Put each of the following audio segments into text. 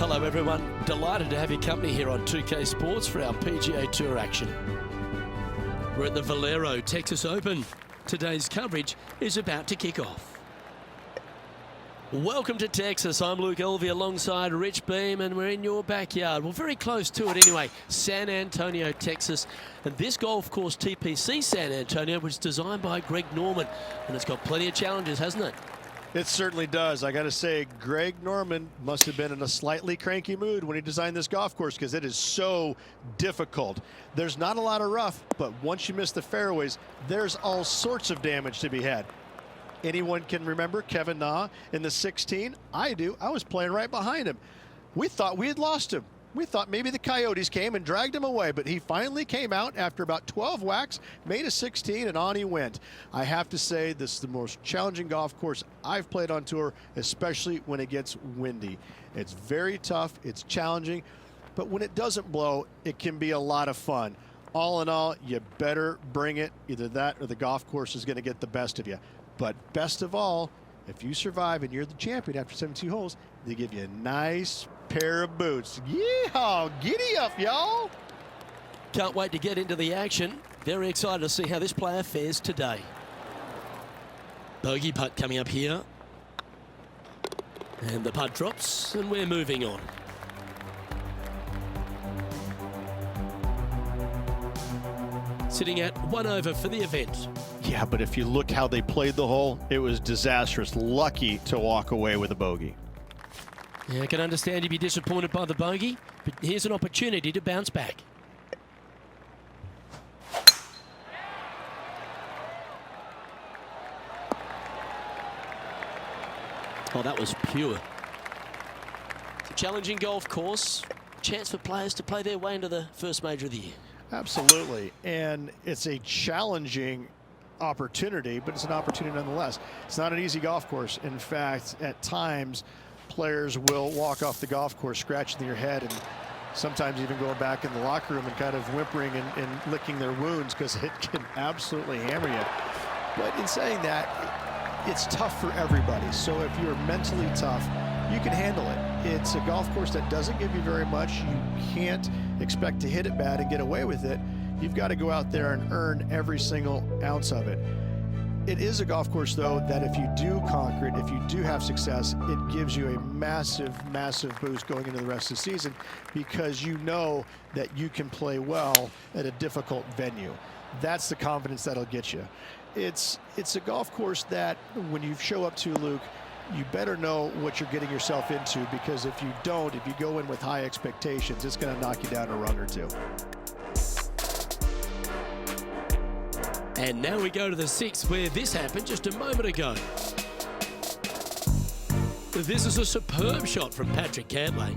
Hello everyone, delighted to have your company here on 2K Sports for our PGA Tour action. We're at the Valero Texas Open. Today's coverage is about to kick off. Welcome to Texas. I'm Luke Elvey alongside Rich Beam, and we're in your backyard. Well, very close to it anyway, San Antonio, Texas. And this golf course, TPC San Antonio, was designed by Greg Norman, and it's got plenty of challenges, hasn't it? It certainly does. I got to say, Greg Norman must have been in a slightly cranky mood when he designed this golf course, because it is so difficult. There's not a lot of rough, but once you miss the fairways, there's all sorts of damage to be had. Anyone can remember Kevin Na in the 16? I do. I was playing right behind him. We thought we had lost him. We thought maybe the Coyotes came and dragged him away, but he finally came out after about 12 whacks, made a 16, and on he went. I have to say, this is the most challenging golf course I've played on tour, especially when it gets windy. It's very tough, it's challenging, but when it doesn't blow, it can be a lot of fun. All in all, you better bring it. Either that or the golf course is going to get the best of you. But best of all, if you survive and you're the champion after 17 holes, they give you a nice pair of boots. Yeehaw! Giddy up, y'all! Can't wait to get into the action. Very excited to see how this player fares today. Bogey putt coming up here. And the putt drops, and we're moving on. Sitting at 1 over for the event. Yeah, but if you look how they played the hole, it was disastrous. Lucky to walk away with a bogey. Yeah, I can understand you'd be disappointed by the bogey, but here's an opportunity to bounce back. Oh, that was pure. It's a challenging golf course. Chance for players to play their way into the first major of the year. Absolutely, and it's a challenging opportunity, but it's an opportunity nonetheless. It's not an easy golf course. In fact, at times, players will walk off the golf course scratching their head and sometimes even going back in the locker room and kind of whimpering and licking their wounds, because it can absolutely hammer you. But in saying that, it's tough for everybody. So if you're mentally tough, you can handle it. It's a golf course that doesn't give you very much. You can't expect to hit it bad and get away with it. You've got to go out there and earn every single ounce of it. It is a golf course, though, that if you do conquer it, if you do have success, it gives you a massive, massive boost going into the rest of the season, because you know that you can play well at a difficult venue. That's the confidence that'll get you. It's a golf course that when you show up to, Luke, you better know what you're getting yourself into, because if you don't, if you go in with high expectations, it's going to knock you down a rung or two. And now we go to the 6th, where this happened just a moment ago. This is a superb shot from Patrick Cantlay.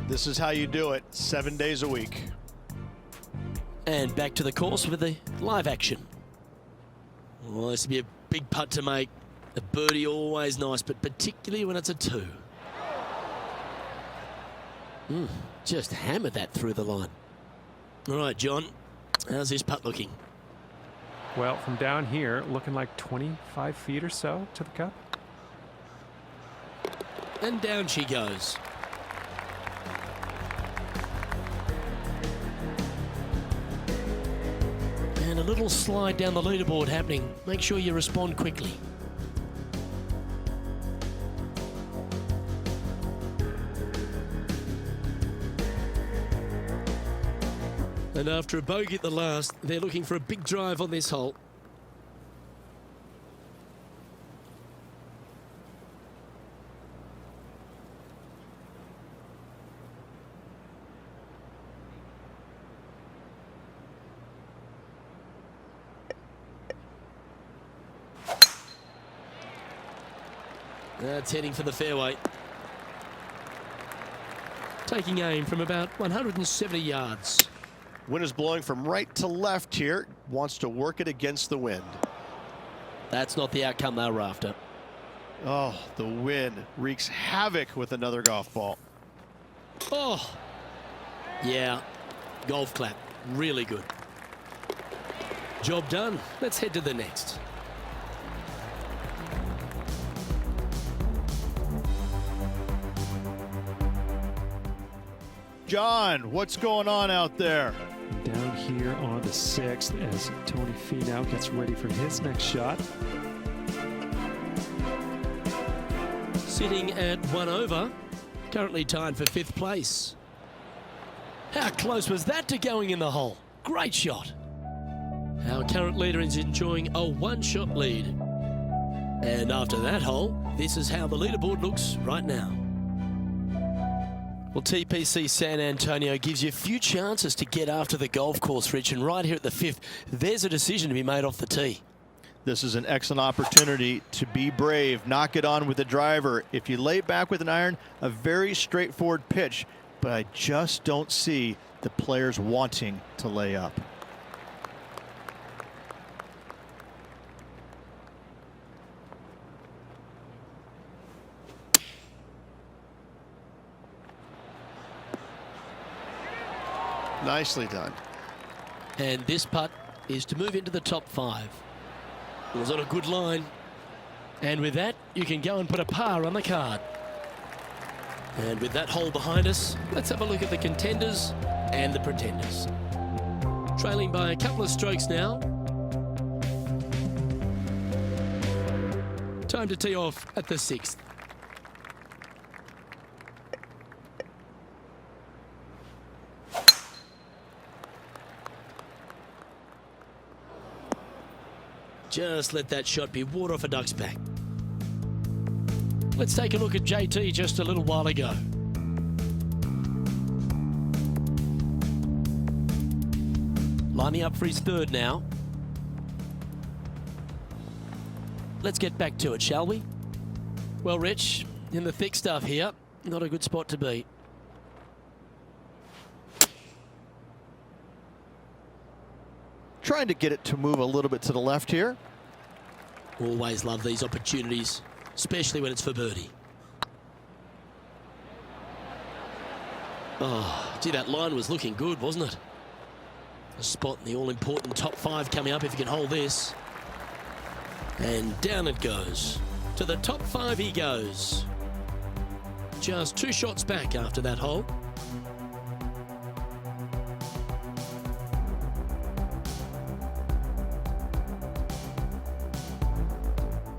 This is how you do it 7 days a week. And back to the course with the live action. Well, this would be a big putt to make. A birdie always nice, but particularly when it's a 2. Just hammered that through the line. All right, John, how's this putt looking? Well, from down here, looking like 25 feet or so to the cup. And down she goes. And a little slide down the leaderboard happening. Make sure you respond quickly. And after a bogey at the last, they're looking for a big drive on this hole. That's heading for the fairway. Taking aim from about 170 yards. Wind is blowing from right to left here. Wants to work it against the wind. That's not the outcome they were after. Oh, the wind wreaks havoc with another golf ball. Oh, yeah. Golf clap. Really good. Job done. Let's head to the next. John, what's going on out there? Down here on the 6th as Tony Finau gets ready for his next shot. Sitting at 1 over, currently tied for 5th place. How close was that to going in the hole? Great shot. Our current leader is enjoying a 1-shot lead. And after that hole, this is how the leaderboard looks right now. Well, TPC San Antonio gives you a few chances to get after the golf course, Rich, and right here at the 5th, there's a decision to be made off the tee. This is an excellent opportunity to be brave, knock it on with the driver. If you lay back with an iron, a very straightforward pitch, but I just don't see the players wanting to lay up. Nicely done. And this putt is to move into the top 5. It was on a good line. And with that, you can go and put a par on the card. And with that hole behind us, let's have a look at the contenders and the pretenders. Trailing by a couple of strokes now. Time to tee off at the 6th. Just let that shot be water off a duck's back. Let's take a look at JT just a little while ago. Lining up for his 3rd now. Let's get back to it, shall we? Well, Rich, in the thick stuff here, not a good spot to be. Trying to get it to move a little bit to the left here. Always love these opportunities, especially when it's for birdie. Oh, gee, that line was looking good, wasn't it? A spot in the all-important top 5 coming up if you can hold this. And down it goes. To the top 5 he goes. Just 2 shots back after that hole.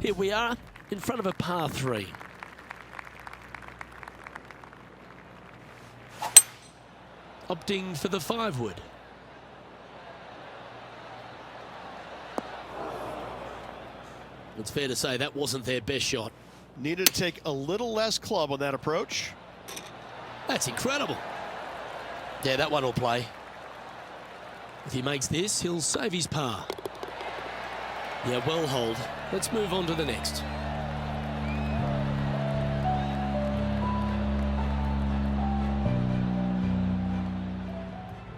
Here we are in front of a par 3. Opting for the 5-wood. It's fair to say that wasn't their best shot. Needed to take a little less club on that approach. That's incredible. Yeah, that one will play. If he makes this, he'll save his par. Yeah, well hold. Let's move on to the next.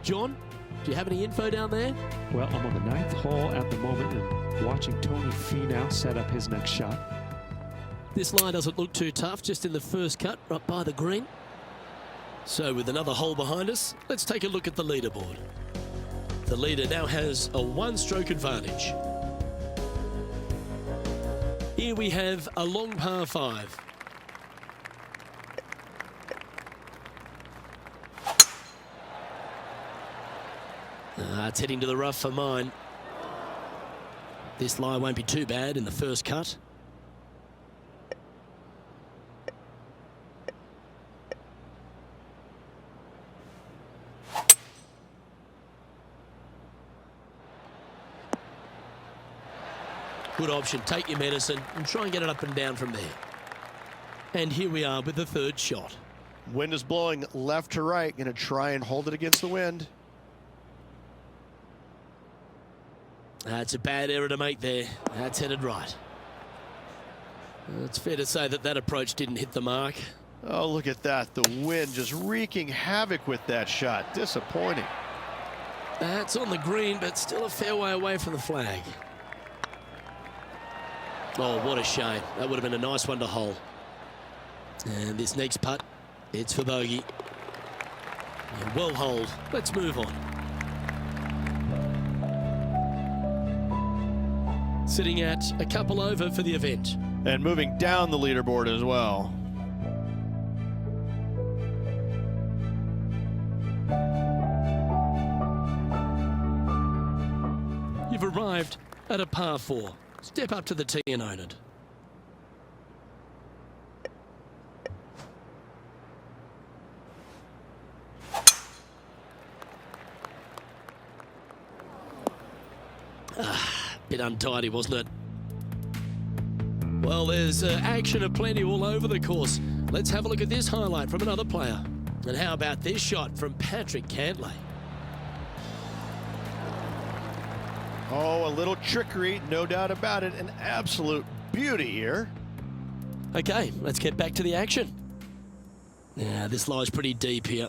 John, do you have any info down there? Well, I'm on the 9th hole at the moment and watching Tony Finau set up his next shot. This line doesn't look too tough, just in the first cut, right by the green. So with another hole behind us, let's take a look at the leaderboard. The leader now has a 1-stroke advantage. Here we have a long par 5. It's heading to the rough for mine. This lie won't be too bad in the first cut. Good option, take your medicine and try and get it up and down from there. And here we are with the 3rd shot. Wind is blowing left to right. Going to try and hold it against the wind. That's a bad error to make there. That's headed right. It's fair to say that that approach didn't hit the mark. Oh, look at that. The wind just wreaking havoc with that shot. Disappointing. That's on the green, but still a fair way away from the flag. Oh, what a shame. That would have been a nice one to hole. And this next putt, it's for bogey. And well holed. Let's move on. Sitting at a couple over for the event. And moving down the leaderboard as well. arrived at a par 4. Step up to the tee and own it. Bit untidy, wasn't it? Well, there's action aplenty all over the course. Let's have a look at this highlight from another player. And how about this shot from Patrick Cantlay? Oh, a little trickery, no doubt about it. An absolute beauty here. Okay, let's get back to the action. Yeah, this lies pretty deep here.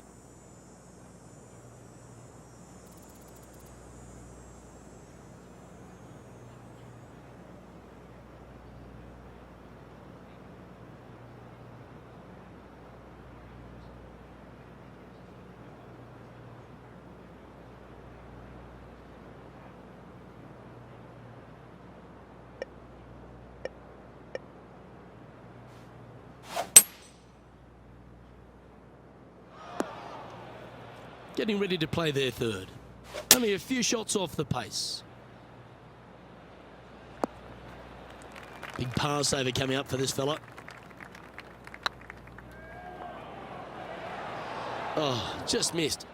Getting ready to play their third. Only a few shots off the pace. Big par saver coming up for this fella. Oh, just missed.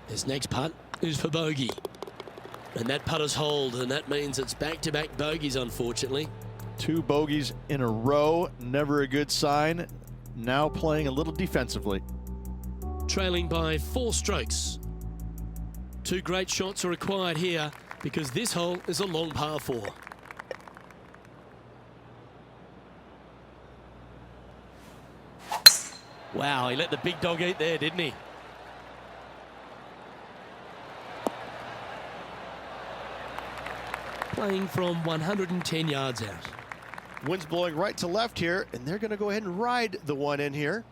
His next putt is for bogey. And that putter's hold, and that means it's back-to-back bogeys, unfortunately. 2 bogeys in a row, never a good sign. Now playing a little defensively. Trailing by 4 strokes. 2 great shots are required here because this hole is a long par 4. Wow, he let the big dog eat there, didn't he? Playing from 110 yards out. Wind's blowing right to left here, and they're going to go ahead and ride the one in here.